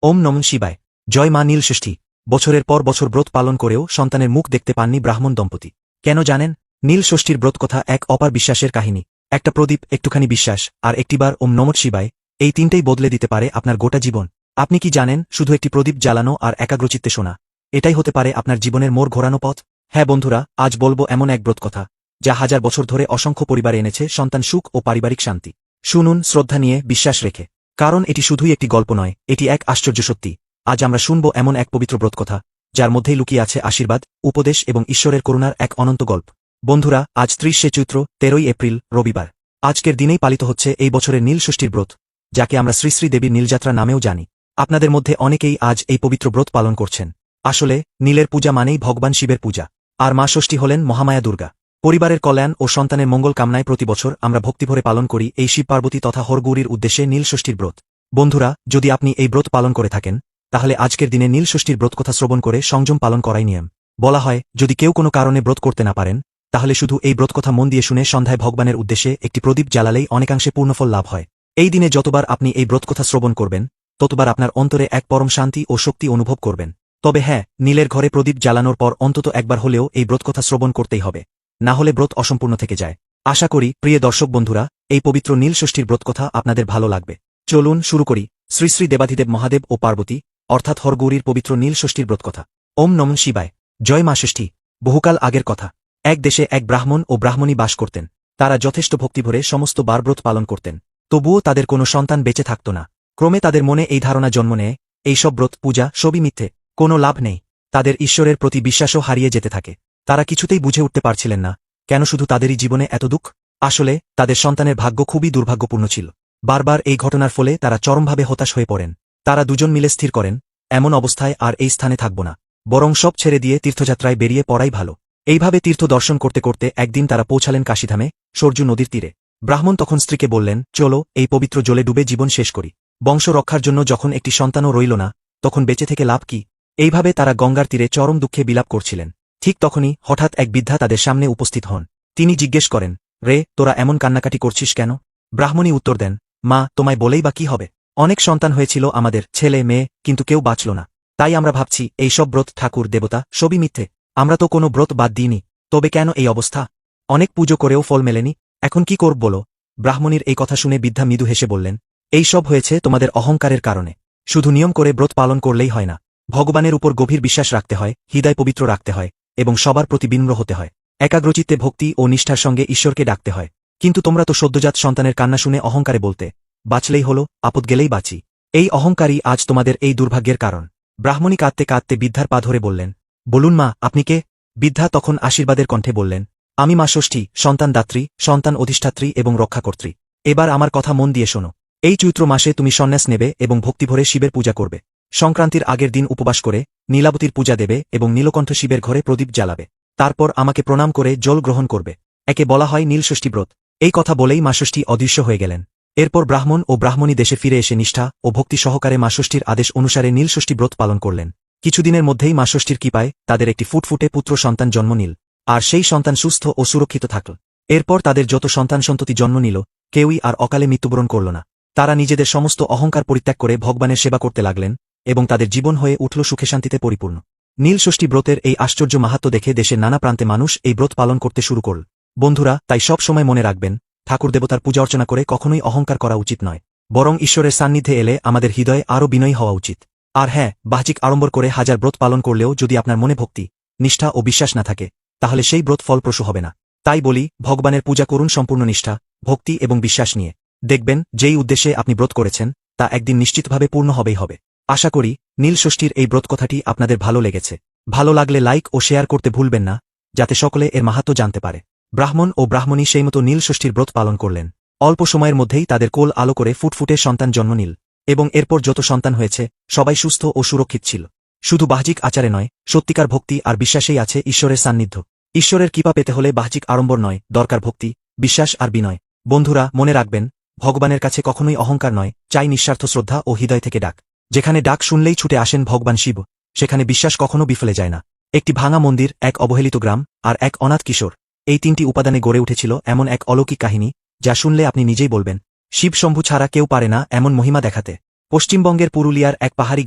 ওম নমঃ শিবায়। জয় মা নীলষষ্ঠী। বছরের পর বছর ব্রত পালন করেও সন্তানের মুখ দেখতে পাননি ব্রাহ্মণ দম্পতি। কেন জানেন? নীলষষ্ঠীর ব্রতকথা এক অপার বিশ্বাসের কাহিনী। একটা প্রদীপ, একটুখানি বিশ্বাস, আর একটিবার ওম নমঃ শিবায়, এই তিনটেই বদলে দিতে পারে আপনার গোটা জীবন। আপনি কি জানেন, শুধু একটি প্রদীপ জ্বালানো আর একাগ্রচিত্তে শোনা, এটাই হতে পারে আপনার জীবনের মোড় ঘোরানো পথ? হ্যাঁ বন্ধুরা, আজ বলবো এমন এক ব্রতকথা, যা হাজার বছর ধরে অসংখ্য পরিবারে এনেছে সন্তান সুখ ও পারিবারিক শান্তি। শুনুন শ্রদ্ধা নিয়ে, বিশ্বাস রেখে, কারণ এটি শুধুই একটি গল্প নয়, এটি এক আশ্চর্য সত্যি। আজ আমরা শুনব এমন এক পবিত্র ব্রতকথা, যার মধ্যেই লুকিয়ে আছে আশীর্বাদ, উপদেশ এবং ঈশ্বরের করুণার এক অনন্ত গল্প। বন্ধুরা, আজ ৩০শে চৈত্র, ১৩ই এপ্রিল, রবিবার। আজকের দিনেই পালিত হচ্ছে এই বছরের নীলষষ্ঠীর ব্রত, যাকে আমরা শ্রী শ্রী দেবীর নীলযাত্রা নামেও জানি। আপনাদের মধ্যে অনেকেই আজ এই পবিত্র ব্রত পালন করছেন। আসলে নীলের পূজা মানেই ভগবান শিবের পূজা, আর মা ষষ্ঠী হলেন মহামায়া দুর্গা। পরিবারের কল্যাণ ও সন্তানের মঙ্গল কামনায় প্রতি বছর আমরা ভক্তিভরে পালন করি এই শিব পার্বতী তথা হরগৌরীর উদ্দেশ্যে নীলষষ্ঠীর ব্রত। বন্ধুরা, যদি আপনি এই ব্রত পালন করে থাকেন, তাহলে আজকের দিনে নীলষষ্ঠীর ব্রতকথা শ্রবণ করে সংযম পালন করাই নিয়ম। বলা হয়, যদি কেউ কোনো কারণে ব্রত করতে না পারেন, তাহলে শুধু এই ব্রতকথা মন দিয়ে শুনে সন্ধ্যায় ভগবানের উদ্দেশ্যে একটি প্রদীপ জ্বালালেই অনেকাংশে পূর্ণফল লাভ হয়। এই দিনে যতবার আপনি এই ব্রতকথা শ্রবণ করবেন, ততবার আপনার অন্তরে এক পরম শান্তি ও শক্তি অনুভব করবেন। তবে হ্যাঁ, নীলের ঘরে প্রদীপ জ্বালানোর পর অন্তত একবার হলেও এই ব্রতকথা শ্রবণ করতেই হবে, না হলে ব্রত অসম্পূর্ণ থেকে যায়। আশা করি প্রিয় দর্শক বন্ধুরা, এই পবিত্র নীলষষ্ঠীর ব্রতকথা আপনাদের ভালো লাগবে। চলুন শুরু করি শ্রী শ্রী দেবাধিদেব মহাদেব ও পার্বতী অর্থাৎ হরগৌরীর পবিত্র নীলষষ্ঠীর ব্রতকথা। ওম নমঃ শিবায়। জয় মা ষষ্ঠী। বহুকাল আগের কথা। এক দেশে এক ব্রাহ্মণ ও ব্রাহ্মণী বাস করতেন। তারা যথেষ্ট ভক্তিভরে সমস্ত বারব্রত পালন করতেন, তবুও তাদের কোনো সন্তান বেঁচে থাকত না। ক্রমে তাদের মনে এই ধারণা জন্ম নেয়, এইসব ব্রত পূজা সবই মিথ্যে, কোনো লাভ নেই। তাদের ঈশ্বরের প্রতি বিশ্বাসও হারিয়ে যেতে থাকে। তারা কিছুতেই বুঝে উঠতে পারছিলেন না, কেন শুধু তাদেরই জীবনে এত দুঃখ। আসলে তাদের সন্তানের ভাগ্য খুবই দুর্ভাগ্যপূর্ণ ছিল। বারবার এই ঘটনার ফলে তারা চরমভাবে হতাশ হয়ে পড়েন। তারা দুজন মিলে স্থির করেন, এমন অবস্থায় আর এই স্থানে থাকব না, বরং সব ছেড়ে দিয়ে তীর্থযাত্রায় বেরিয়ে পড়াই ভালো। এইভাবে তীর্থ দর্শন করতে করতে একদিন তারা পৌঁছালেন কাশীধামে, সরজু নদীর তীরে। ব্রাহ্মণ তখন স্ত্রীকে বললেন, চলো এই পবিত্র জলে ডুবে জীবন শেষ করি। বংশ রক্ষার জন্য যখন একটি সন্তানও রইল না, তখন বেঁচে থেকে লাভ কি? এইভাবে তারা গঙ্গার তীরে চরম দুঃখে বিলাপ করছিলেন। ঠিক তখনই হঠাৎ এক বৃদ্ধা তাদের সামনে উপস্থিত হন। তিনি জিজ্ঞেস করেন, রে, তোরা এমন কান্নাকাটি করছিস কেন? ব্রাহ্মণী উত্তর দেন, মা, তোমায় বলেই বা কি হবে? অনেক সন্তান হয়েছিল আমাদের, ছেলে মেয়ে, কিন্তু কেউ বাঁচল না। তাই আমরা ভাবছি এই সব ব্রত, ঠাকুর দেবতা সবই মিথ্যে। আমরা তো কোনো ব্রত বাদ দিইনি, তবে কেন এই অবস্থা? অনেক পুজো করেও ফল মেলেনি, এখন কি করব বলো? ব্রাহ্মণীর এই কথা শুনে বৃদ্ধা মৃদু হেসে বললেন, এই সব হয়েছে তোমাদের অহংকারের কারণে। শুধু নিয়ম করে ব্রত পালন করলেই হয় না, ভগবানের উপর গভীর বিশ্বাস রাখতে হয়, হৃদয় পবিত্র রাখতে হয়, এবং সবার প্রতি বিনম্র হতে হয়। একাগ্রচিত্তে ভক্তি ও নিষ্ঠার সঙ্গে ঈশ্বরকে ডাকতে হয়। কিন্তু তোমরা তো সদ্যজাত সন্তানের কান্না শুনে অহংকারে বলতে, বাঁচলেই হলো, আপদ গেলেই বাঁচি। এই অহংকারই আজ তোমাদের এই দুর্ভাগ্যের কারণ। ব্রাহ্মণী কাঁদতে কাঁদতে বৃদ্ধার পা ধরে বললেন, বলুন মা, আপনি কে? বৃদ্ধা তখন আশীর্বাদের কণ্ঠে বললেন, আমি মা ষষ্ঠী, সন্তান দাত্রী, সন্তান অধিষ্ঠাত্রী এবং রক্ষাকর্ত্রী। এবার আমার কথা মন দিয়ে শোনো। এই চৈত্র মাসে তুমি সন্ন্যাস নেবে এবং ভক্তিভরে শিবের পূজা করবে। সংক্রান্তির আগের দিন উপবাস করে নীলাবতীর পূজা দেবে এবং নীলকণ্ঠ শিবের ঘরে প্রদীপ জ্বালাবে। তারপর আমাকে প্রণাম করে জল গ্রহণ করবে। একে বলা হয় নীলষষ্ঠী ব্রত। এই কথা বলেই মা ষষ্ঠী অদৃশ্য হয়ে গেলেন। এরপর ব্রাহ্মণ ও ব্রাহ্মণী দেশে ফিরে এসে নিষ্ঠা ও ভক্তি সহকারে মা ষষ্ঠীর আদেশ অনুসারে নীলষষ্ঠী ব্রত পালন করলেন। কিছুদিনের মধ্যেই মা ষষ্ঠীর কৃপায় তাদের একটি ফুটফুটে পুত্র সন্তান জন্ম নিল, আর সেই সন্তান সুস্থ ও সুরক্ষিত থাকল। এরপর তাদের যত সন্তান সন্ততি জন্ম নিল, কেউই আর অকালে মৃত্যুবরণ করল না। তারা নিজেদের সমস্ত অহংকার পরিত্যাগ করে ভগবানের সেবা করতে লাগলেন, এবং তাদের জীবন হয়ে উঠল সুখে শান্তিতে পরিপূর্ণ। নীলষষ্ঠী ব্রতের এই আশ্চর্য মাহাত্ম্য দেখে দেশের নানা প্রান্তে মানুষ এই ব্রত পালন করতে শুরু করল। বন্ধুরা, তাই সব সময় মনে রাখবেন, ঠাকুর দেবতার পূজা অর্চনা করে কখনোই অহংকার করা উচিত নয়, বরং ঈশ্বরের সান্নিধ্যে এলে আমাদের হৃদয়ে আরও বিনয়ী হওয়া উচিত। আর হ্যাঁ, বাহ্যিক আড়ম্বর করে হাজার ব্রত পালন করলেও যদি আপনার মনে ভক্তি, নিষ্ঠা ও বিশ্বাস না থাকে, তাহলে সেই ব্রত ফলপ্রসূ হবে না। তাই বলি, ভগবানের পূজা করুন সম্পূর্ণ নিষ্ঠা, ভক্তি এবং বিশ্বাস নিয়ে। দেখবেন, যেই উদ্দেশ্যে আপনি ব্রত করেছেন, তা একদিন নিশ্চিতভাবে পূর্ণ হবেই হবে। আশা করি নীলষষ্ঠীর এই ব্রতকথাটি আপনাদের ভালো লেগেছে। ভালো লাগলে লাইক ও শেয়ার করতে ভুলবেন না, যাতে সকলে এর মাহাত্ম্য জানতে পারে। ব্রাহ্মণ ও ব্রাহ্মণী সেইমতো নীলষষ্ঠীর ব্রত পালন করলেন। অল্প সময়ের মধ্যেই তাদের কোল আলো করে ফুটফুটে সন্তান জন্ম নিল, এবং এরপর যত সন্তান হয়েছে সবাই সুস্থ ও সুরক্ষিত ছিল। শুধু বাহ্যিক আচারে নয়, সত্যিকার ভক্তি আর বিশ্বাসেই আছে ঈশ্বরের সান্নিধ্য। ঈশ্বরের কৃপা পেতে হলে বাহ্যিক আড়ম্বর নয়, দরকার ভক্তি, বিশ্বাস আর বিনয়। বন্ধুরা, মনে রাখবেন, ভগবানের কাছে কখনোই অহংকার নয়, চাই নিঃস্বার্থ শ্রদ্ধা ও হৃদয় থেকে ডাক। যেখানে ডাক শুনলেই ছুটে আসেন ভগবান শিব, সেখানে বিশ্বাস কখনো বিফলে যায় না। একটি ভাঙা মন্দির, এক অবহেলিত গ্রাম, আর এক অনাথ কিশোর, এই তিনটি উপাদানে গড়ে উঠেছিল এমন এক অলৌকিক কাহিনী, যা শুনলে আপনি নিজেই বলবেন, শিব শম্ভু ছাড়া কেউ পারে না এমন মহিমা দেখাতে। পশ্চিমবঙ্গের পুরুলিয়ার এক পাহাড়ি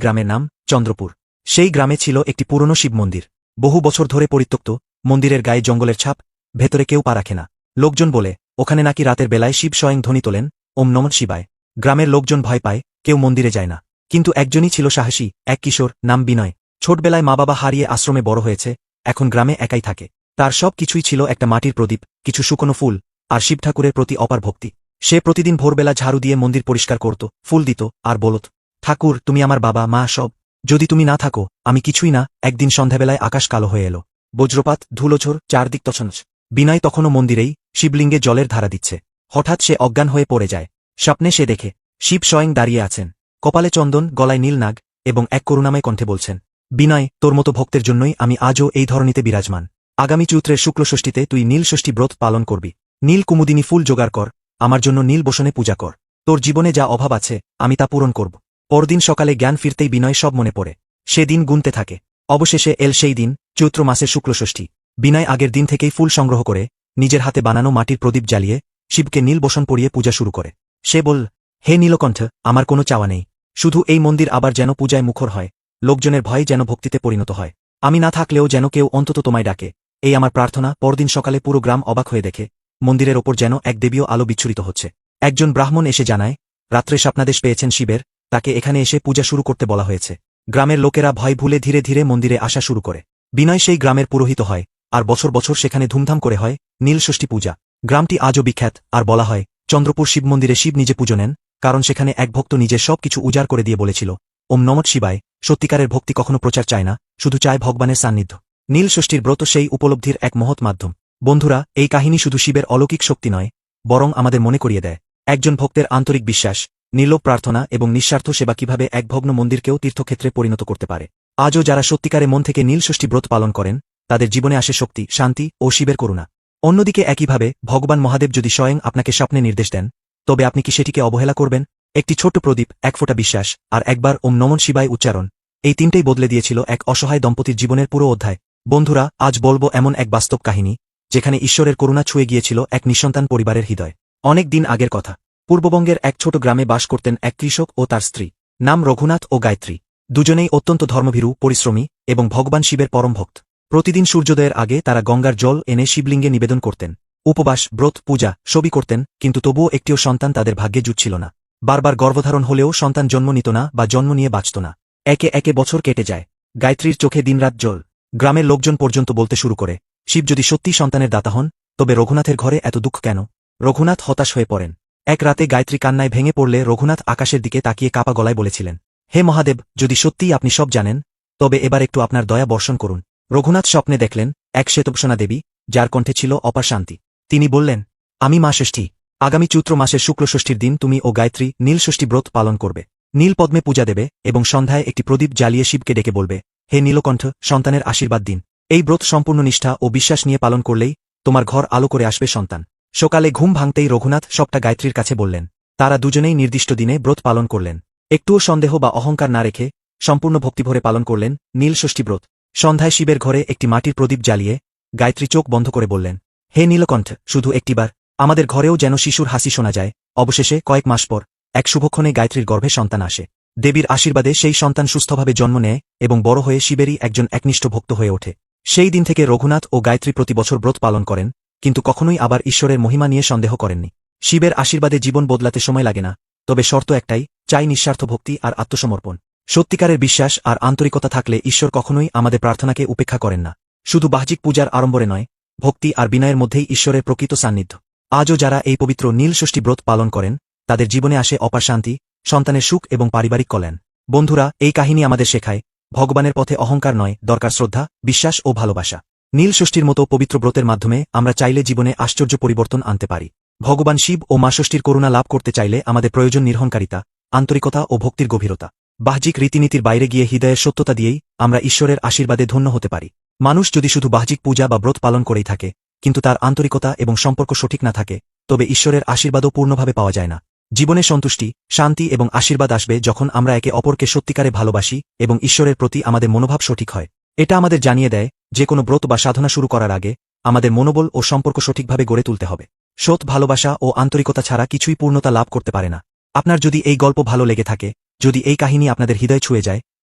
গ্রামের নাম চন্দ্রপুর। সেই গ্রামে ছিল একটি পুরনো শিব মন্দির। বহু বছর ধরে পরিত্যক্ত, মন্দিরের গায়ে জঙ্গলের ছাপ, ভেতরে কেউ পা রাখে না। লোকজন বলে ওখানে নাকি রাতের বেলায় শিব স্বয়ং ধ্বনি তোলেন, ওম নমঃ শিবায়। গ্রামের লোকজন ভয় পায়, কেউ মন্দিরে যায় না। কিন্তু একজনই ছিল সাহসী, এক কিশোর, নাম বিনয়। ছোটবেলায় মা বাবা হারিয়ে আশ্রমে বড় হয়েছে, এখন গ্রামে একাই থাকে। তার সব কিছুই ছিল একটা মাটির প্রদীপ, কিছু শুকনো ফুল, আর শিব ঠাকুরের প্রতি অপার ভক্তি। সে প্রতিদিন ভোরবেলা ঝাড়ু দিয়ে মন্দির পরিষ্কার করত, ফুল দিত, আর বলত, ঠাকুর তুমি আমার বাবা মা সব, যদি তুমি না থাকো আমি কিছুই না। একদিন সন্ধ্যাবেলায় আকাশ কালো হয়ে এলো, বজ্রপাত, ধুলোঝড়, চারদিক তছনছ। বিনয় তখনও মন্দিরেই শিবলিঙ্গে জলের ধারা দিচ্ছে। হঠাৎ সে অজ্ঞান হয়ে পড়ে যায়। স্বপ্নে সে দেখে শিব স্বয়ং দাঁড়িয়ে আছেন, কপালে চন্দন, গলায় নীল নাগ, এবং এক করুণাময় কণ্ঠে বলছেন, বিনয়, তোর মতো ভক্তের জন্যই আমি আজও এই ধরনীতে বিরাজমান। আগামী চৈত্রের শুক্লষষ্ঠীতে তুই নীলষষ্ঠী ব্রত পালন করবি। নীল কুমুদিনী ফুল জোগাড় কর, আমার জন্য নীল বসনে পূজা কর। তোর জীবনে যা অভাব আছে আমি তা পূরণ করব। পরদিন সকালে জ্ঞান ফিরতেই বিনয় সব মনে পড়ে। সে দিন গুনতে থাকে। অবশেষে এল সেই দিন, চৈত্র মাসের শুক্লষষ্ঠী। বিনয় আগের দিন থেকেই ফুল সংগ্রহ করে নিজের হাতে বানানো মাটির প্রদীপ জ্বালিয়ে শিবকে নীল বসন পরিয়ে পূজা শুরু করে। সে বল, হে নীলকণ্ঠ, আমার কোনো চাওয়া নেই, শুধু এই মন্দির আবার যেন পূজায় মুখর হয়, লোকজনের ভয়ে যেন ভক্তিতে পরিণত হয়। আমি না থাকলেও যেন কেউ অন্তত তোমায় ডাকে, এই আমার প্রার্থনা। পরদিন সকালে পুরো গ্রাম অবাক হয়ে দেখে মন্দিরের ওপর যেন এক দেবীয় আলো বিচ্ছুরিত হচ্ছে। একজন ব্রাহ্মণ এসে জানায়, রাত্রে স্বপ্নাদেশ পেয়েছেন শিবের, তাকে এখানে এসে পূজা শুরু করতে বলা হয়েছে। গ্রামের লোকেরা ভয় ভুলে ধীরে ধীরে মন্দিরে আসা শুরু করে। বিনয় সেই গ্রামের পুরোহিত হয়, আর বছর বছর সেখানে ধুমধাম করে হয় নীলষষ্ঠী পূজা। গ্রামটি আজও বিখ্যাত, আর বলা হয় চন্দ্রপুর শিব মন্দিরে শিব নিজে পুজো নেন, কারণ সেখানে এক ভক্ত নিজের সব কিছু উজাড় করে দিয়ে বলেছিল, ওম নমঃ শিবায়। সত্যিকারের ভক্তি কখনো প্রচার চায় না, শুধু চায় ভগবানের সান্নিধ্য। নীলষষ্ঠীর ব্রত সেই উপলব্ধির এক মহৎ মাধ্যম। বন্ধুরা, এই কাহিনী শুধু শিবের অলৌকিক শক্তি নয়, বরং আমাদের মনে করিয়ে দেয় একজন ভক্তের আন্তরিক বিশ্বাস, নির্লোভ প্রার্থনা এবং নিঃস্বার্থ সেবা কিভাবে এক ভগ্ন মন্দিরকেও তীর্থক্ষেত্রে পরিণত করতে পারে। আজও যারা সত্যিকারে মন থেকে নীলষষ্ঠী ব্রত পালন করেন, তাদের জীবনে আসে শক্তি, শান্তি ও শিবের করুণা। অন্যদিকে একইভাবে ভগবান মহাদেব যদি স্বয়ং আপনাকে স্বপ্নে নির্দেশ দেন, তবে আপনি কি সেটিকে অবহেলা করবেন? একটি ছোট্ট প্রদীপ, এক ফোঁটা বিশ্বাস, আর একবার ওম নমঃ শিবায় উচ্চারণ, এই তিনটেই বদলে দিয়েছিল এক অসহায় দম্পতির জীবনের পুরো অধ্যায়। বন্ধুরা, আজ বলবো এমন এক বাস্তব কাহিনী, যেখানে ঈশ্বরের করুণা ছুঁয়ে গিয়েছিল এক নিঃসন্তান পরিবারের হৃদয়। অনেক দিন আগের কথা। পূর্ববঙ্গের এক ছোট গ্রামে বাস করতেন এক কৃষক ও তার স্ত্রী, নাম রঘুনাথ ও গায়ত্রী। দুজনেই অত্যন্ত ধর্মভীরু, পরিশ্রমী এবং ভগবান শিবের পরম ভক্ত। প্রতিদিন সূর্যোদয়ের আগে তারা গঙ্গার জল এনে শিবলিঙ্গে নিবেদন করতেন। উপবাস, ব্রত, পূজা সবই করতেন, কিন্তু তবুও একটিও সন্তান তাদের ভাগ্যে জুটছিল না। বারবার গর্ভধারণ হলেও সন্তান জন্ম নিত না বা জন্ম নিয়ে বাঁচত না। একে একে বছর কেটে যায়। গায়ত্রীর চোখে দিনরাত জল। গ্রামের লোকজন পর্যন্ত বলতে শুরু করে, শিব যদি সত্যিই সন্তানের দাতা হন, তবে রঘুনাথের ঘরে এত দুঃখ কেন? রঘুনাথ হতাশ হয়ে পড়েন। এক রাতে গায়ত্রী কান্নায় ভেঙে পড়লে রঘুনাথ আকাশের দিকে তাকিয়ে কাপা গলায় বলেছিলেন, হে মহাদেব, যদি সত্যিই আপনি সব জানেন, তবে এবার একটু আপনার দয়া বর্ষণ করুন। রঘুনাথ স্বপ্নে দেখলেন এক শ্বেতবসনা দেবী, যার কণ্ঠে ছিল অপার শান্তি। তিনি বললেন, আমি মা ষষ্ঠী। আগামী চৈত্র মাসের শুক্লষষ্ঠীর দিন তুমি ও গায়ত্রী নীলষষ্ঠী ব্রত পালন করবে। নীল পদ্মে পূজা দেবে এবং সন্ধ্যায় একটি প্রদীপ জ্বালিয়ে শিবকে ডেকে বলবে, হে নীলকণ্ঠ, সন্তানের আশীর্বাদ দিন। এই ব্রত সম্পূর্ণ নিষ্ঠা ও বিশ্বাস নিয়ে পালন করলেই তোমার ঘর আলো করে আসবে সন্তান। সকালে ঘুম ভাঙতেই রঘুনাথ সবটা গায়ত্রীর কাছে বললেন। তারা দুজনেই নির্দিষ্ট দিনে ব্রত পালন করলেন। একটুও সন্দেহ বা অহংকার না রেখে সম্পূর্ণ ভক্তিভরে পালন করলেন নীলষষ্ঠী ব্রত। সন্ধ্যায় শিবের ঘরে একটি মাটির প্রদীপ জ্বালিয়ে গায়ত্রী চোখ বন্ধ করে বললেন, হে নীলকণ্ঠ, শুধু একটিবার আমাদের ঘরেও যেন শিশুর হাসি শোনা যায়। অবশেষে কয়েক মাস পর এক শুভক্ষণে গায়ত্রীর গর্ভে সন্তান আসে। দেবীর আশীর্বাদে সেই সন্তান সুস্থভাবে জন্ম নেয় এবং বড় হয়ে শিবেরই একজন একনিষ্ঠ ভক্ত হয়ে ওঠে। সেই দিন থেকে রঘুনাথ ও গায়ত্রী প্রতি বছর ব্রত পালন করেন, কিন্তু কখনোই আবার ঈশ্বরের মহিমা নিয়ে সন্দেহ করেননি। শিবের আশীর্বাদে জীবন বদলাতে সময় লাগে না, তবে শর্ত একটাই, চাই নিঃস্বার্থ ভক্তি আর আত্মসমর্পণ। সত্যিকারের বিশ্বাস আর আন্তরিকতা থাকলে ঈশ্বর কখনোই আমাদের প্রার্থনাকে উপেক্ষা করেন না। শুধু বাহ্যিক পূজার আড়ম্বরে নয়, ভক্তি আর বিনয়ের মধ্যেই ঈশ্বরের প্রকৃত সান্নিধ্য। আজও যারা এই পবিত্র নীলষষ্ঠী ব্রত পালন করেন, তাদের জীবনে আসে অপার শান্তি, সন্তানের সুখ এবং পারিবারিক কল্যাণ। বন্ধুরা, এই কাহিনী আমাদের শেখায়, ভগবানের পথে অহংকার নয়, দরকার শ্রদ্ধা, বিশ্বাস ও ভালোবাসা। নীলষষ্ঠীর মতো পবিত্র ব্রতের মাধ্যমে আমরা চাইলে জীবনে আশ্চর্য পরিবর্তন আনতে পারি। ভগবান শিব ও মা ষষ্ঠীর করুণা লাভ করতে চাইলে আমাদের প্রয়োজন নির্হংকারিতা, আন্তরিকতা ও ভক্তির গভীরতা। বাহ্যিক রীতিনীতির বাইরে গিয়ে হৃদয়ের সত্যতা দিয়েই আমরা ঈশ্বরের আশীর্বাদে ধন্য হতে পারি। মানুষ যদি শুধু বাহ্যিক পূজা বা ব্রত পালন করেই থাকে, কিন্তু তার আন্তরিকতা এবং সম্পর্ক সঠিক না থাকে, তবে ঈশ্বরের আশীর্বাদও পূর্ণভাবে পাওয়া যায় না। জীবনে সন্তুষ্টি, শান্তি এবং আশীর্বাদ আসবে যখন আমরা একে অপরকে সত্যিকারে ভালোবাসি এবং ঈশ্বরের প্রতি আমাদের মনোভাব সঠিক হয়। এটা আমাদের জানিয়ে দেয়, যে কোনো ব্রত বা সাধনা শুরু করার আগে আমাদের মনোবল ও সম্পর্ক সঠিকভাবে গড়ে তুলতে হবে। সৎ ভালোবাসা ও আন্তরিকতা ছাড়া কিছুই পূর্ণতা লাভ করতে পারে না। আপনার যদি এই গল্প ভালো লেগে থাকে, যদি এই কাহিনী আপনাদের হৃদয় ছুঁয়ে যায়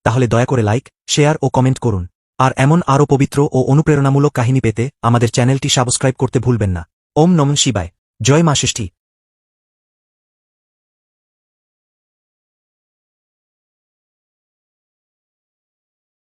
তাহলে দয়া করে লাইক, শেয়ার ও কমেন্ট করুন। আর এমন আরও পবিত্র ও অনুপ্রেরণামূলক কাহিনী পেতে আমাদের চ্যানেলটি সাবস্ক্রাইব করতে ভুলবেন না। ওম নমঃ শিবায়। জয় মা ষষ্ঠী।